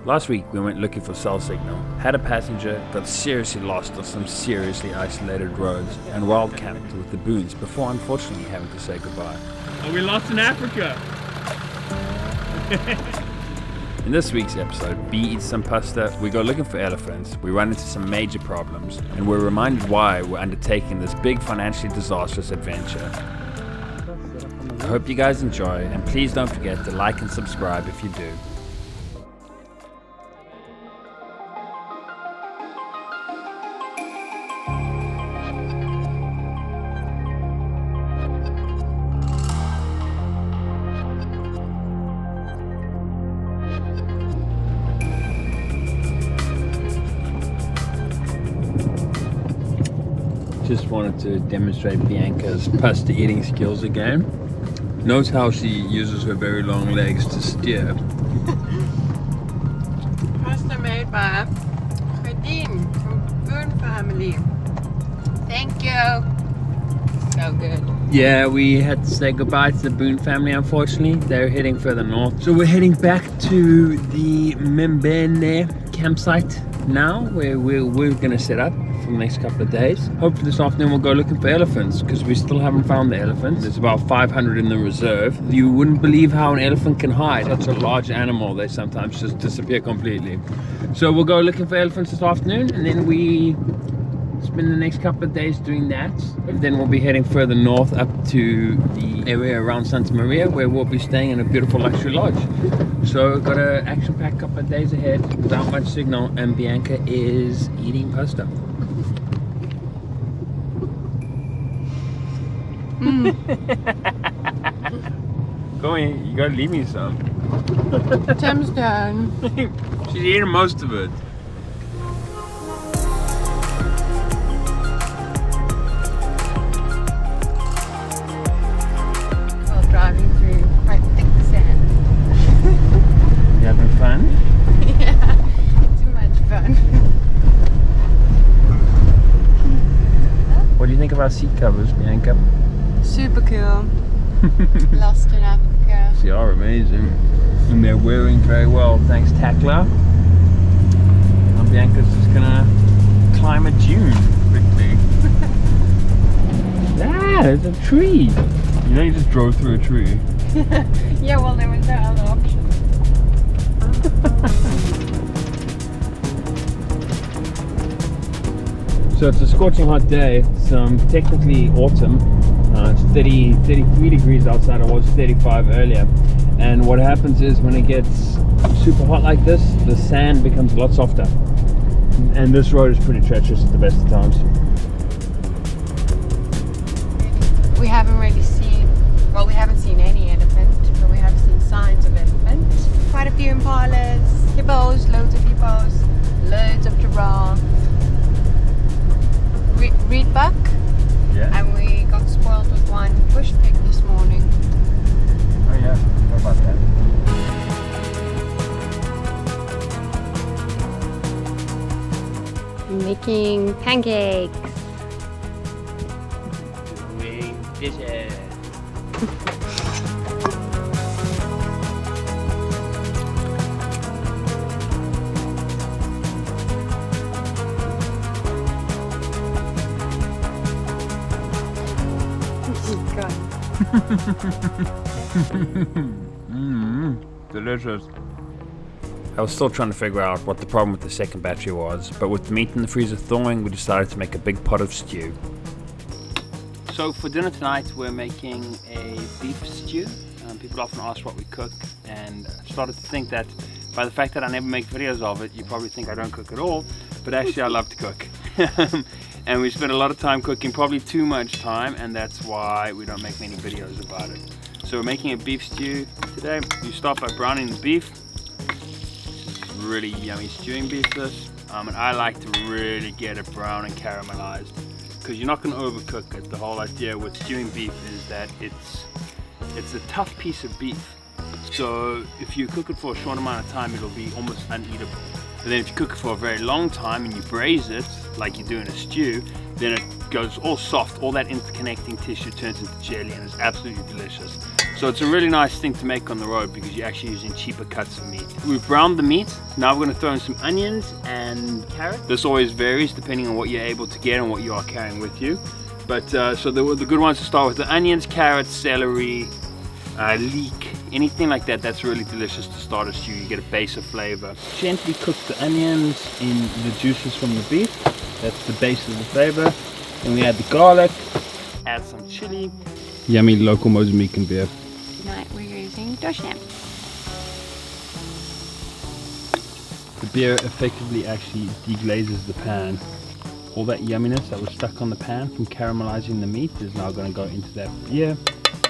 Last week we went looking for cell signal, had a passenger, got seriously lost on some seriously isolated roads, and wild camped with the boons before unfortunately having to say goodbye. Are we lost in Africa? In this week's episode, B eats some pasta, we go looking for elephants, we run into some major problems, and we're reminded why we're undertaking this big financially disastrous adventure. I hope you guys enjoy, and please don't forget to like and subscribe if you do. Just wanted to demonstrate Bianca's pasta eating skills again. Knows how she uses her very long legs to steer. Pasta made by Redine from the Boone family. Thank you. So good. Yeah, we had to say goodbye to the Boone family, unfortunately. They're heading further north. So we're heading back to the Mbene campsite now, where we're going to set up for the next couple of days. Hopefully this afternoon we'll go looking for elephants, because we still haven't found the elephants. There's about 500 in the reserve. You wouldn't believe how an elephant can hide. Such a large animal, they sometimes just disappear completely. So we'll go looking for elephants this afternoon, and then we spend the next couple of days doing that. Then we'll be heading further north up to the area around Santa Maria, where we'll be staying in a beautiful luxury lodge. So we've got an action-packed couple of days ahead without much signal, and Bianca is eating pasta. Go in, you gotta leave me some. Tim's done. She's eating most of it. While driving through quite thick sand. You having fun? Yeah, too much fun. What do you think of our seat covers, Bianca? Super cool. Lost in Africa. They are amazing. And they're wearing very well, thanks Tackler. And Bianca's just gonna climb a dune quickly. Ah, there's a tree. You know you just drove through a tree. Yeah, well there was no other option. So it's a scorching hot day. It's technically autumn. It's 33 degrees outside. It was 35 earlier. And what happens is when it gets super hot like this, the sand becomes a lot softer. And this road is pretty treacherous at the best of times. We haven't really seen, well we haven't seen any elephant, but we have seen signs of elephant. Quite a few impalas, hippos, loads of hippos, loads of giraffe. Reed buck. Yeah. And we got spoiled with one bush pig this morning. Oh yeah, how about that? Making pancakes. Doing dishes. Delicious. I was still trying to figure out what the problem with the second battery was, but with the meat in the freezer thawing, we decided to make a big pot of stew. So for dinner tonight, we're making a beef stew. People often ask what we cook, and I started to think that by the fact that I never make videos of it, you probably think I don't cook at all, but actually I love to cook. And we spend a lot of time cooking, probably too much time, and that's why we don't make many videos about it. So we're making a beef stew today. You start by browning the beef. It's really yummy stewing beef this. And I like to really get it brown and caramelized, because you're not going to overcook it. The whole idea with stewing beef is that it's a tough piece of beef. So if you cook it for a short amount of time, it'll be almost uneatable. But then if you cook it for a very long time and you braise it, like you do in a stew, then it goes all soft. All that interconnecting tissue turns into jelly and it's absolutely delicious. So it's a really nice thing to make on the road because you're actually using cheaper cuts of meat. We've browned the meat. Now we're going to throw in some onions and carrots. This always varies depending on what you're able to get and what you are carrying with you. But so the good ones to start with: the onions, carrots, celery, leek, anything like that. That's really delicious to start a stew. You get a base of flavor. Gently cook the onions in the juices from the beef. That's the base of the flavor. Then we add the garlic, add some chili. Yummy local Mozambican beer. Tonight we're using Dosham. The beer effectively actually deglazes the pan. All that yumminess that was stuck on the pan from caramelizing the meat is now going to go into that beer,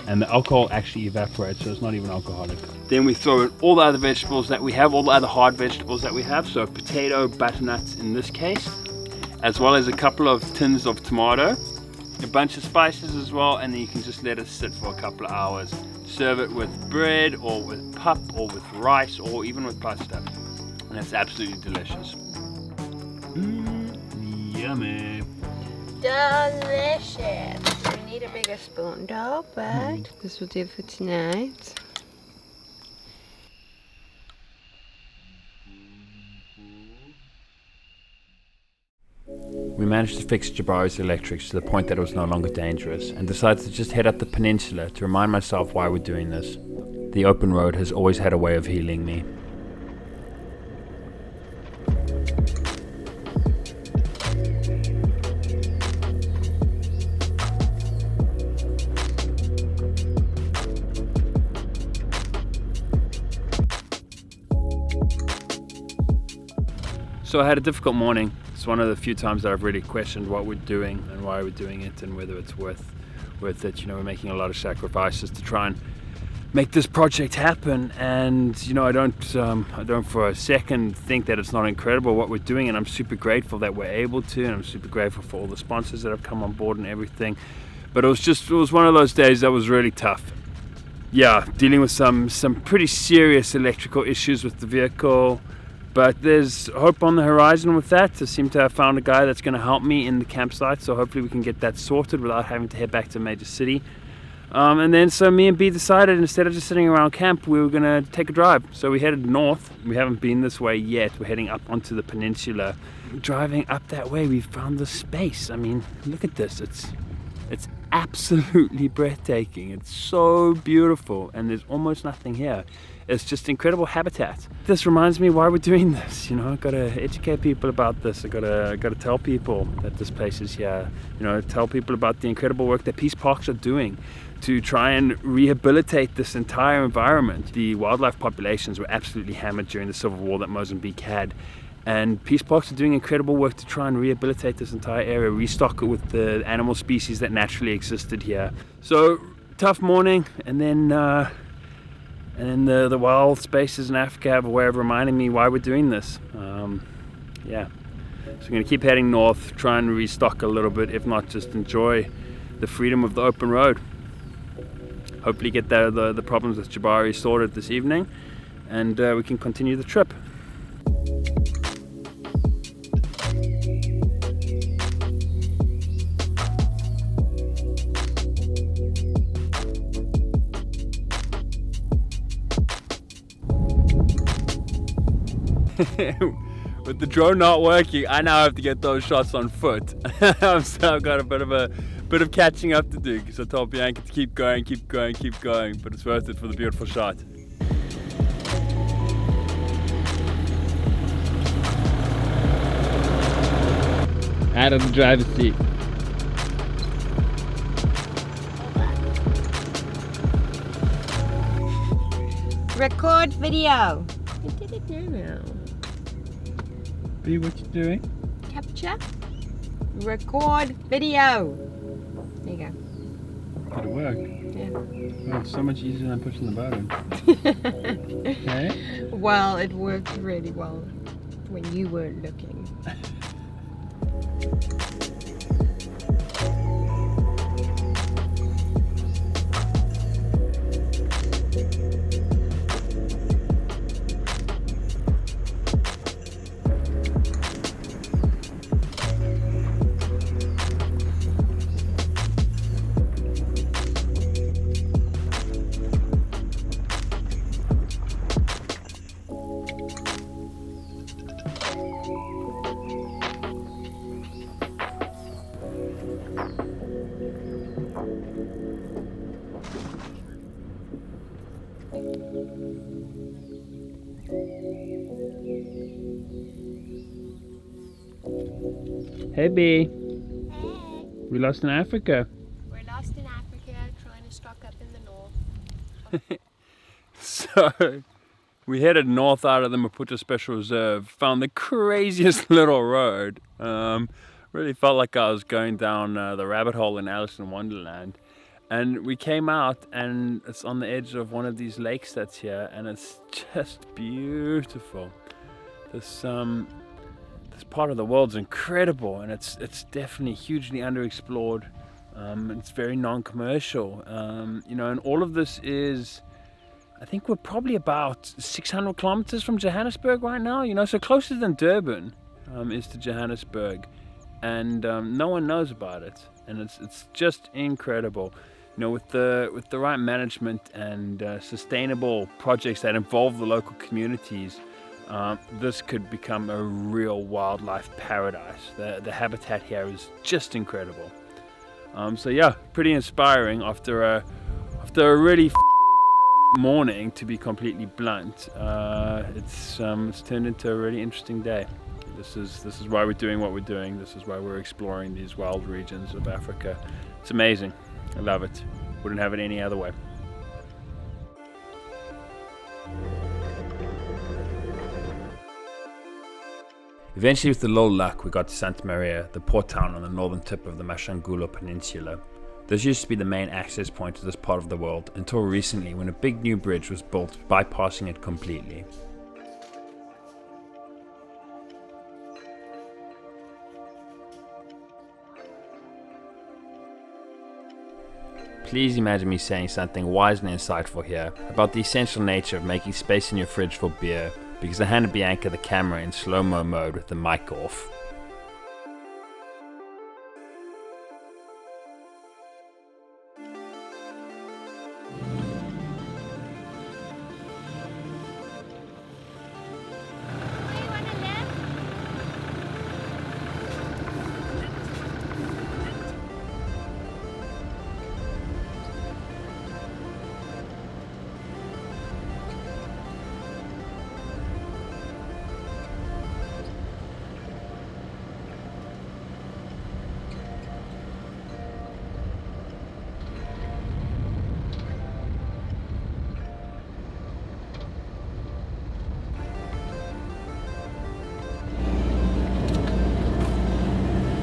and the alcohol actually evaporates, so it's not even alcoholic. Then we throw in all the other vegetables that we have, all the other hard vegetables that we have, so potato, butternuts in this case, as well as a couple of tins of tomato, a bunch of spices as well, and then you can just let it sit for a couple of hours. Serve it with bread or with pap or with rice or even with pasta, and it's absolutely delicious. Yummy. Delicious. We need a bigger spoon though, but this will do for tonight. We managed to fix Jabari's electrics to the point that it was no longer dangerous, and decided to just head up the peninsula to remind myself why we're doing this. The open road has always had a way of healing me. So I had a difficult morning. It's one of the few times that I've really questioned what we're doing and why we're doing it and whether it's worth it. You know, we're making a lot of sacrifices to try and make this project happen, and you know, I don't for a second think that it's not incredible what we're doing, and I'm super grateful that we're able to, and I'm super grateful for all the sponsors that have come on board and everything. But it was one of those days that was really tough. Yeah, dealing with some pretty serious electrical issues with the vehicle. But there's hope on the horizon with that. I seem to have found a guy that's going to help me in the campsite, so hopefully we can get that sorted without having to head back to a major city. And then so me and B decided, instead of just sitting around camp, we were going to take a drive. So we headed north. We haven't been this way yet. We're heading up onto the peninsula. Driving up that way, we found this space. I mean, look at this. It's absolutely breathtaking. It's so beautiful, and there's almost nothing here. It's just incredible habitat. This reminds me why we're doing this. You know, I've got to educate people about this. I've got to tell people that this place is here. You know, tell people about the incredible work that Peace Parks are doing to try and rehabilitate this entire environment. The wildlife populations were absolutely hammered during the civil war that Mozambique had. And Peace Parks are doing incredible work to try and rehabilitate this entire area, restock it with the animal species that naturally existed here. So, tough morning, and then the wild spaces in Africa have a way of reminding me why we're doing this. Yeah, so I'm going to keep heading north, try and restock a little bit, if not just enjoy the freedom of the open road. Hopefully get the problems with Jabari sorted this evening, and we can continue the trip. With the drone not working, I now have to get those shots on foot. So I've got a bit of catching up to do, because I told Bianca to keep going, but it's worth it for the beautiful shot. Out of the driver's seat. Record video. I did it now. B, what you doing? Capture. Record video. There you go. Did it work? Yeah. Oh, it's so much easier than pushing the button. Okay. Well, it worked really well when you weren't looking. Hey B, Hey, we lost in Africa. we're lost in Africa trying to stock up in the north. So we headed north out of the Maputo Special Reserve, found the craziest little road. Really felt like I was going down the rabbit hole in Alice in Wonderland. And we came out and it's on the edge of one of these lakes that's here, and it's just beautiful. This part of the world's incredible, and it's definitely hugely underexplored. It's very non-commercial, you know, and all of this is, I think we're probably about 600 kilometers from Johannesburg right now, you know, so closer than Durban is to Johannesburg, and no one knows about it, and it's just incredible. You know, with the right management and sustainable projects that involve the local communities, this could become a real wildlife paradise. The habitat here is just incredible. So yeah, pretty inspiring after a really morning, to be completely blunt. It's turned into a really interesting day. This is why we're doing what we're doing. This is why we're exploring these wild regions of Africa. It's amazing. I love it. Wouldn't have it any other way. Eventually, with a little luck, we got to Santa Maria, the port town on the northern tip of the Mashangulo Peninsula. This used to be the main access point to this part of the world until recently, when a big new bridge was built bypassing it completely. Please imagine me saying something wise and insightful here about the essential nature of making space in your fridge for beer, because I handed Bianca the camera in slow-mo mode with the mic off.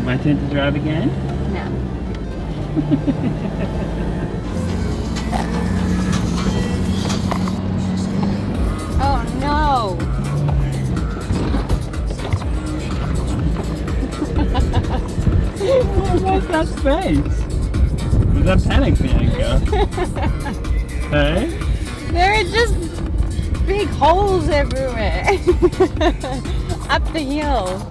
My turn to drive again? No. Oh no! What's that space? Was that panic, Bianca? Hey? There are just big holes everywhere. Up the hill.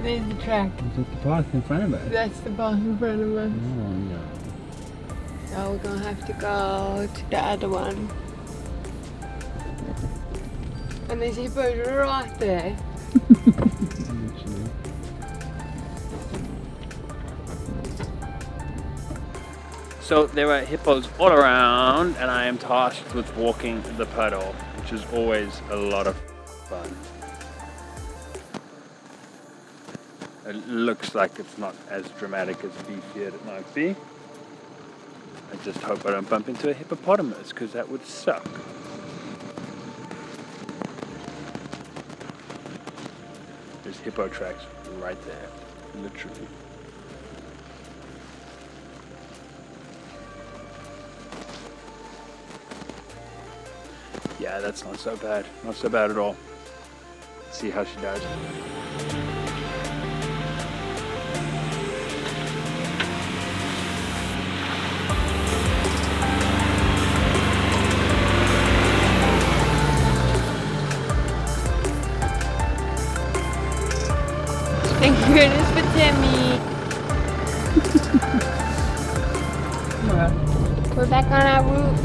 There's the track. Is it the path in front of us? That's the path in front of us. Oh no. So we're gonna have to go to the other one. And there's hippos right there. Literally. So there are hippos all around, and I am tasked with walking the puddle, which is always a lot of fun. It looks like it's not as dramatic as we feared it might be. I just hope I don't bump into a hippopotamus, because that would suck. There's hippo tracks right there, literally. Yeah, that's not so bad. Not so bad at all. Let's see how she does. Thank goodness for Timmy. We're back on our route.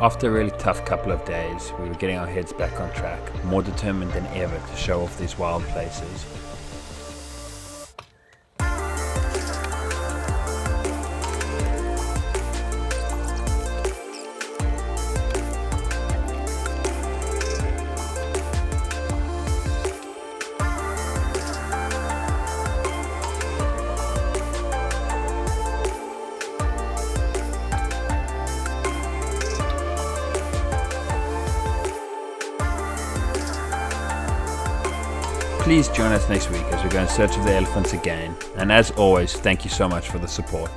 After a really tough couple of days, we were getting our heads back on track, more determined than ever to show off these wild places. Please join us next week as we go in search of the elephants again, and as always, thank you so much for the support.